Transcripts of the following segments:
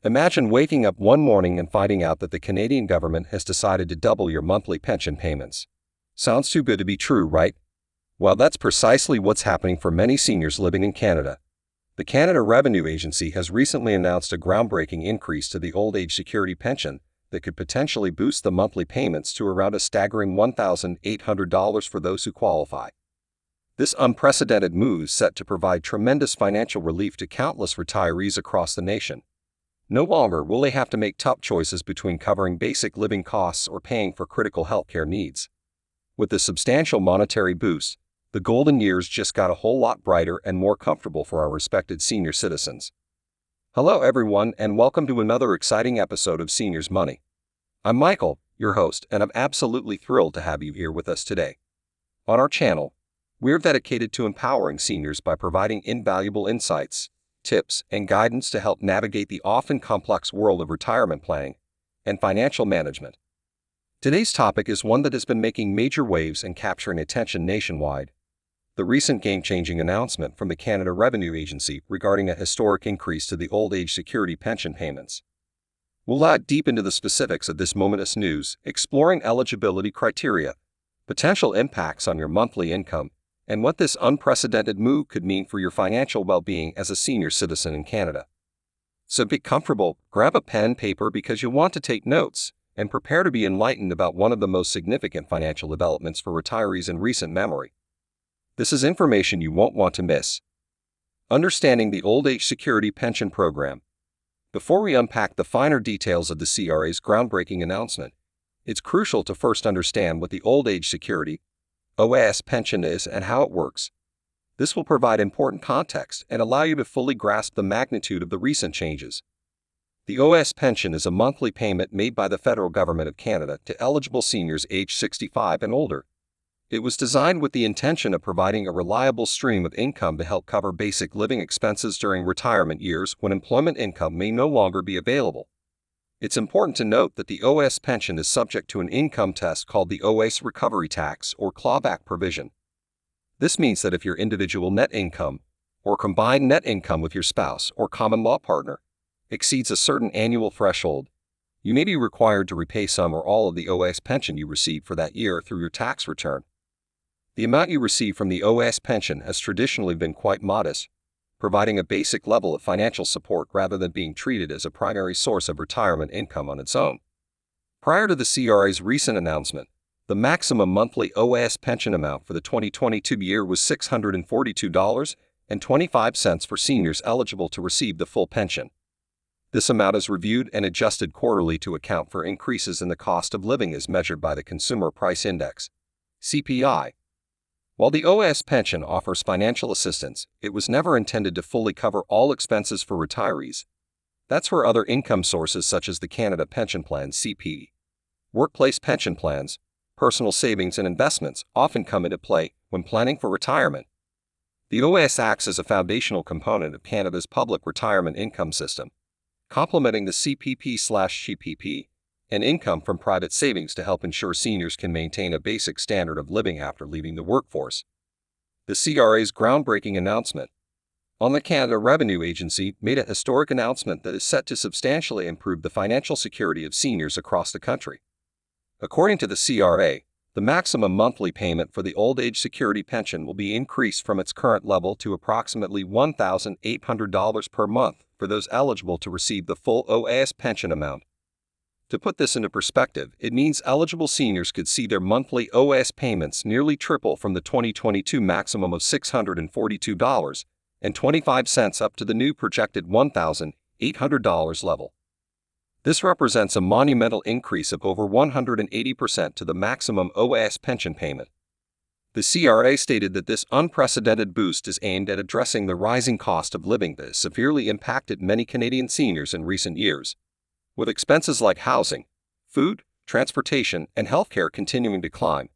Imagine waking up one morning and finding out that the Canadian government has decided to double your monthly pension payments. Sounds too good to be true, right? Well, that's precisely what's happening for many seniors living in Canada. The Canada Revenue Agency has recently announced a groundbreaking increase to the old age security pension that could potentially boost the monthly payments to around a staggering $1,800 for those who qualify. This unprecedented move is set to provide tremendous financial relief to countless retirees across the nation. No longer will they have to make tough choices between covering basic living costs or paying for critical healthcare needs. With the substantial monetary boost, the golden years just got a whole lot brighter and more comfortable for our respected senior citizens. Hello everyone, and welcome to another exciting episode of Seniors Money. I'm Michael, your host, and I'm absolutely thrilled to have you here with us today. On our channel, we're dedicated to empowering seniors by providing invaluable insights, tips, and guidance to help navigate the often complex world of retirement planning and financial management. Today's topic is one that has been making major waves and capturing attention nationwide. The recent game-changing announcement from the Canada Revenue Agency regarding a historic increase to the old age security pension payments. We'll dive deep into the specifics of this momentous news, exploring eligibility criteria, potential impacts on your monthly income, and what this unprecedented move could mean for your financial well-being as a senior citizen in Canada. So get comfortable, grab a pen and paper because you'll want to take notes, and prepare to be enlightened about one of the most significant financial developments for retirees in recent memory. This is information you won't want to miss. Understanding the Old Age Security Pension Program. Before we unpack the finer details of the CRA's groundbreaking announcement, it's crucial to first understand what the Old Age Security OAS pension is and how it works. This will provide important context and allow you to fully grasp the magnitude of the recent changes. The OAS pension is a monthly payment made by the federal government of Canada to eligible seniors aged 65 and older. It was designed with the intention of providing a reliable stream of income to help cover basic living expenses during retirement years when employment income may no longer be available. It's important to note that the OAS pension is subject to an income test called the OAS recovery tax or clawback provision. This means that if your individual net income, or combined net income with your spouse or common law partner, exceeds a certain annual threshold, you may be required to repay some or all of the OAS pension you received for that year through your tax return. The amount you receive from the OAS pension has traditionally been quite modest, providing a basic level of financial support rather than being treated as a primary source of retirement income on its own. Prior to the CRA's recent announcement, the maximum monthly OAS pension amount for the 2022 year was $642.25 for seniors eligible to receive the full pension. This amount is reviewed and adjusted quarterly to account for increases in the cost of living as measured by the Consumer Price Index, CPI. While the OAS pension offers financial assistance, it was never intended to fully cover all expenses for retirees. That's where other income sources such as the Canada Pension Plan (CP), workplace pension plans, personal savings and investments often come into play when planning for retirement. The OAS acts as a foundational component of Canada's public retirement income system, complementing the CPP/GPP and income from private savings to help ensure seniors can maintain a basic standard of living after leaving the workforce. The CRA's groundbreaking announcement on the Canada Revenue Agency made a historic announcement that is set to substantially improve the financial security of seniors across the country. According to the CRA, the maximum monthly payment for the old age security pension will be increased from its current level to approximately $1,800 per month for those eligible to receive the full OAS pension amount. To put this into perspective, it means eligible seniors could see their monthly OAS payments nearly triple from the 2022 maximum of $642.25 up to the new projected $1,800 level. This represents a monumental increase of over 180% to the maximum OAS pension payment. The CRA stated that this unprecedented boost is aimed at addressing the rising cost of living that has severely impacted many Canadian seniors in recent years. With expenses like housing, food, transportation, and healthcare continuing to climb,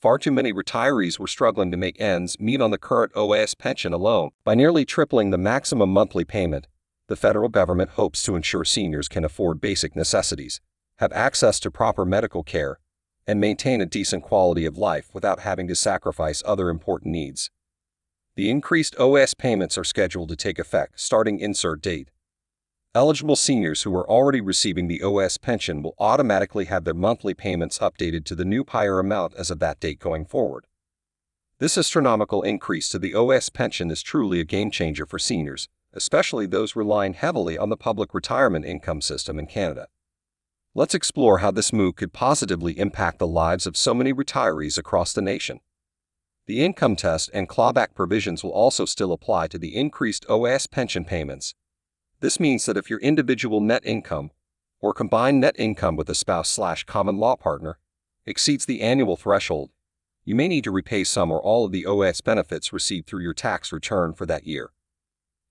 far too many retirees were struggling to make ends meet on the current OAS pension alone. By nearly tripling the maximum monthly payment, the federal government hopes to ensure seniors can afford basic necessities, have access to proper medical care, and maintain a decent quality of life without having to sacrifice other important needs. The increased OAS payments are scheduled to take effect starting insert date. Eligible seniors who are already receiving the OAS pension will automatically have their monthly payments updated to the new higher amount as of that date going forward. This astronomical increase to the OAS pension is truly a game changer for seniors, especially those relying heavily on the public retirement income system in Canada. Let's explore how this move could positively impact the lives of so many retirees across the nation. The income test and clawback provisions will also still apply to the increased OAS pension payments. This means that if your individual net income, or combined net income with a spouse/common law partner, exceeds the annual threshold, you may need to repay some or all of the OAS benefits received through your tax return for that year.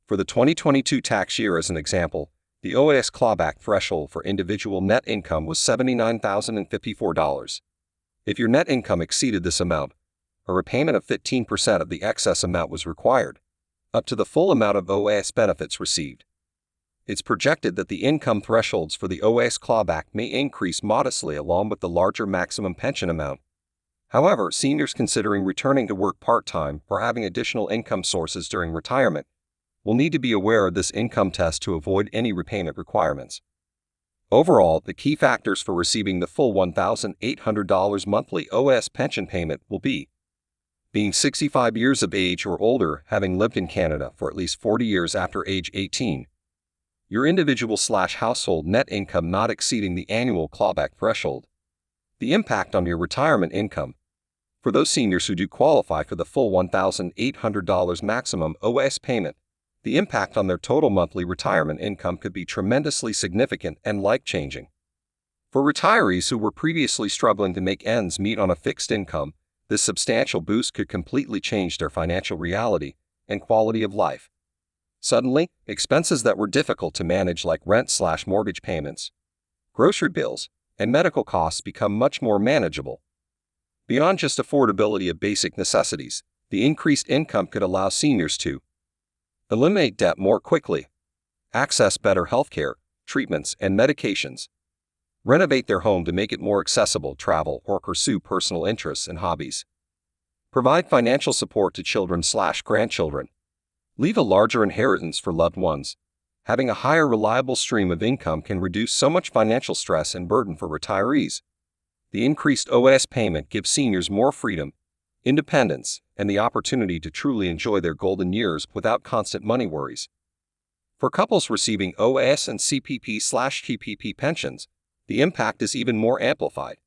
For the 2022 tax year as an example, the OAS clawback threshold for individual net income was $79,054. If your net income exceeded this amount, a repayment of 15% of the excess amount was required, up to the full amount of OAS benefits received. It's projected that the income thresholds for the OAS clawback may increase modestly along with the larger maximum pension amount. However, seniors considering returning to work part-time or having additional income sources during retirement will need to be aware of this income test to avoid any repayment requirements. Overall, the key factors for receiving the full $1,800 monthly OAS pension payment will be being 65 years of age or older, having lived in Canada for at least 40 years after age 18, your individual/household net income not exceeding the annual clawback threshold, the impact on your retirement income. For those seniors who do qualify for the full $1,800 maximum OAS payment, the impact on their total monthly retirement income could be tremendously significant and life-changing. For retirees who were previously struggling to make ends meet on a fixed income, this substantial boost could completely change their financial reality and quality of life. Suddenly, expenses that were difficult to manage like rent/mortgage payments, grocery bills, and medical costs become much more manageable. Beyond just affordability of basic necessities, the increased income could allow seniors to eliminate debt more quickly, access better healthcare, treatments, and medications, renovate their home to make it more accessible, travel or pursue personal interests and hobbies, provide financial support to children/grandchildren, leave a larger inheritance for loved ones. Having a higher reliable stream of income can reduce so much financial stress and burden for retirees. The increased OAS payment gives seniors more freedom, independence, and the opportunity to truly enjoy their golden years without constant money worries. For couples receiving OAS and CPP/TPP pensions, the impact is even more amplified.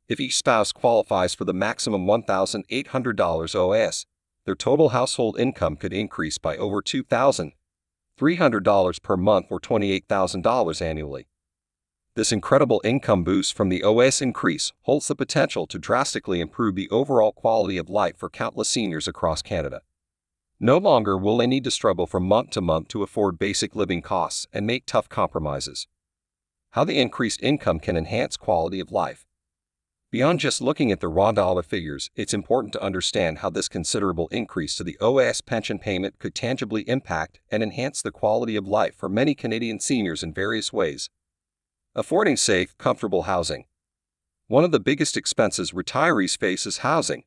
If each spouse qualifies for the maximum $1,800 OAS, their total household income could increase by over $2,300 per month or $28,000 annually. This incredible income boost from the OAS increase holds the potential to drastically improve the overall quality of life for countless seniors across Canada. No longer will they need to struggle from month to month to afford basic living costs and make tough compromises. How the increased income can enhance quality of life. Beyond just looking at the raw dollar figures, it's important to understand how this considerable increase to the OAS pension payment could tangibly impact and enhance the quality of life for many Canadian seniors in various ways. Affording safe, comfortable housing. One of the biggest expenses retirees face is housing.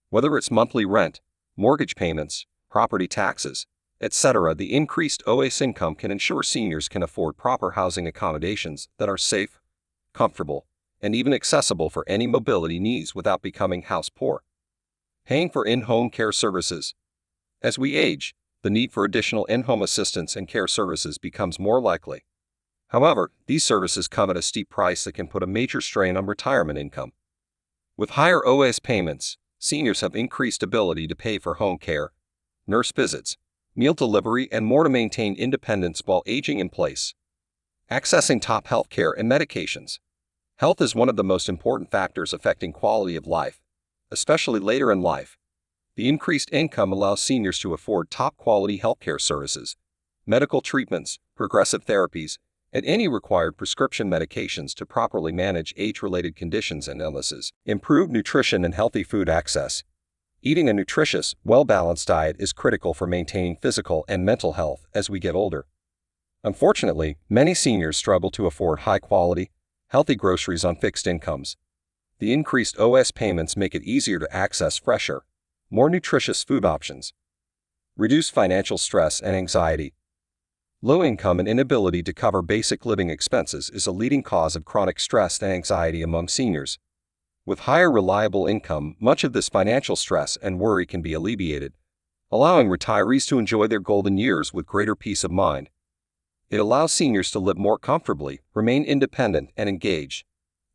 Whether it's monthly rent, mortgage payments, property taxes, etc., the increased OAS income can ensure seniors can afford proper housing accommodations that are safe, comfortable, and even accessible for any mobility needs without becoming house poor. Paying for in-home care services. As we age, the need for additional in-home assistance and care services becomes more likely. However, these services come at a steep price that can put a major strain on retirement income. With higher OAS payments, seniors have increased ability to pay for home care, nurse visits, meal delivery, and more to maintain independence while aging in place. Accessing top health care and medications. Health is one of the most important factors affecting quality of life, especially later in life. The increased income allows seniors to afford top-quality healthcare services, medical treatments, progressive therapies, and any required prescription medications to properly manage age-related conditions and illnesses. Improve nutrition and healthy food access. Eating a nutritious, well-balanced diet is critical for maintaining physical and mental health as we get older. Unfortunately, many seniors struggle to afford high-quality, Healthy groceries on fixed incomes. The increased OAS payments make it easier to access fresher, more nutritious food options. Reduce financial stress and anxiety. Low income and inability to cover basic living expenses is a leading cause of chronic stress and anxiety among seniors. With higher reliable income, much of this financial stress and worry can be alleviated, allowing retirees to enjoy their golden years with greater peace of mind. It allows seniors to live more comfortably, remain independent and engaged,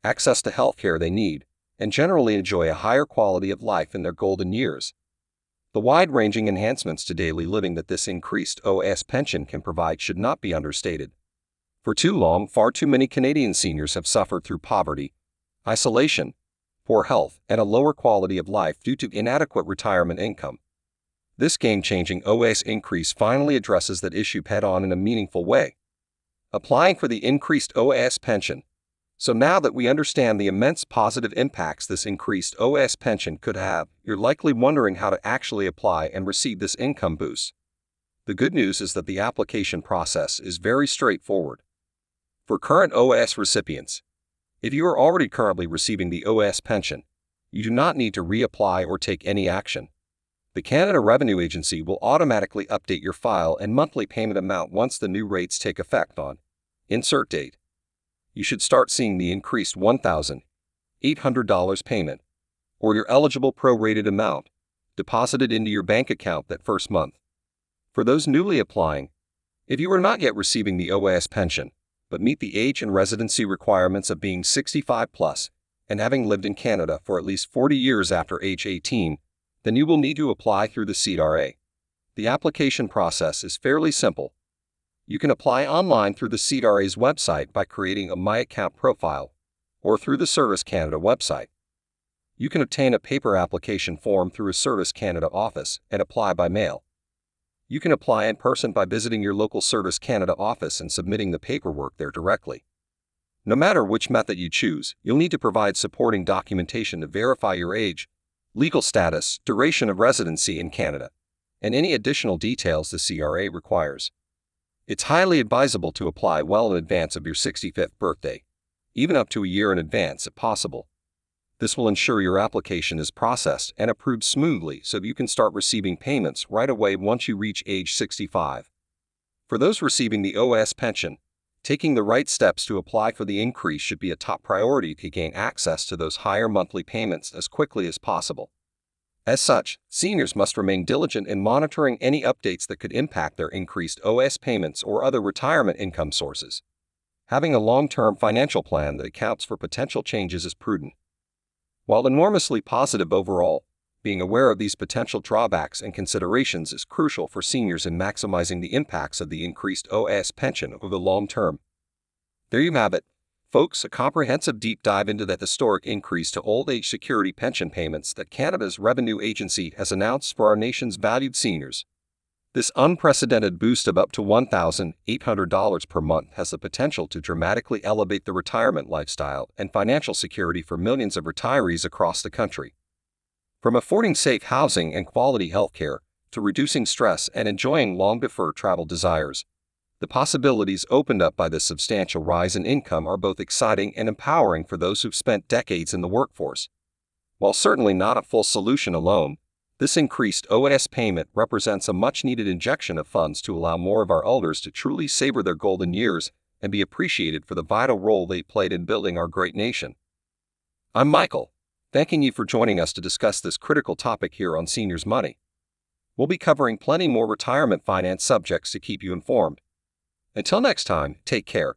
access to health care they need, and generally enjoy a higher quality of life in their golden years. The wide-ranging enhancements to daily living that this increased OAS pension can provide should not be understated. For too long, far too many Canadian seniors have suffered through poverty, isolation, poor health, and a lower quality of life due to inadequate retirement income. This game-changing OAS increase finally addresses that issue head-on in a meaningful way. Applying for the increased OAS pension. So now that we understand the immense positive impacts this increased OAS pension could have, you're likely wondering how to actually apply and receive this income boost. The good news is that the application process is very straightforward. For current OAS recipients, if you are already currently receiving the OAS pension, you do not need to reapply or take any action. The Canada Revenue Agency will automatically update your file and monthly payment amount once the new rates take effect on insert date. You should start seeing the increased $1,800 payment, or your eligible prorated amount, deposited into your bank account that first month. For those newly applying, if you are not yet receiving the OAS pension, but meet the age and residency requirements of being 65 plus and having lived in Canada for at least 40 years after age 18, then you will need to apply through the CRA. The application process is fairly simple. You can apply online through the CRA's website by creating a My Account profile, or through the Service Canada website. You can obtain a paper application form through a Service Canada office and apply by mail. You can apply in person by visiting your local Service Canada office and submitting the paperwork there directly. No matter which method you choose, you'll need to provide supporting documentation to verify your age, legal status, duration of residency in Canada, and any additional details the CRA requires. It's highly advisable to apply well in advance of your 65th birthday, even up to a year in advance if possible. This will ensure your application is processed and approved smoothly so you can start receiving payments right away once you reach age 65. For those receiving the OAS pension, taking the right steps to apply for the increase should be a top priority to gain access to those higher monthly payments as quickly as possible. As such, seniors must remain diligent in monitoring any updates that could impact their increased OAS payments or other retirement income sources. Having a long-term financial plan that accounts for potential changes is prudent. While enormously positive overall, being aware of these potential drawbacks and considerations is crucial for seniors in maximizing the impacts of the increased OAS pension over the long term. There you have it, folks, a comprehensive deep dive into that historic increase to old age security pension payments that Canada's Revenue Agency has announced for our nation's valued seniors. This unprecedented boost of up to $1,800 per month has the potential to dramatically elevate the retirement lifestyle and financial security for millions of retirees across the country. From affording safe housing and quality health care to reducing stress and enjoying long-deferred travel desires, the possibilities opened up by this substantial rise in income are both exciting and empowering for those who've spent decades in the workforce. While certainly not a full solution alone, this increased OAS payment represents a much-needed injection of funds to allow more of our elders to truly savor their golden years and be appreciated for the vital role they played in building our great nation. I'm Michael, thanking you for joining us to discuss this critical topic here on Seniors Money. We'll be covering plenty more retirement finance subjects to keep you informed. Until next time, take care.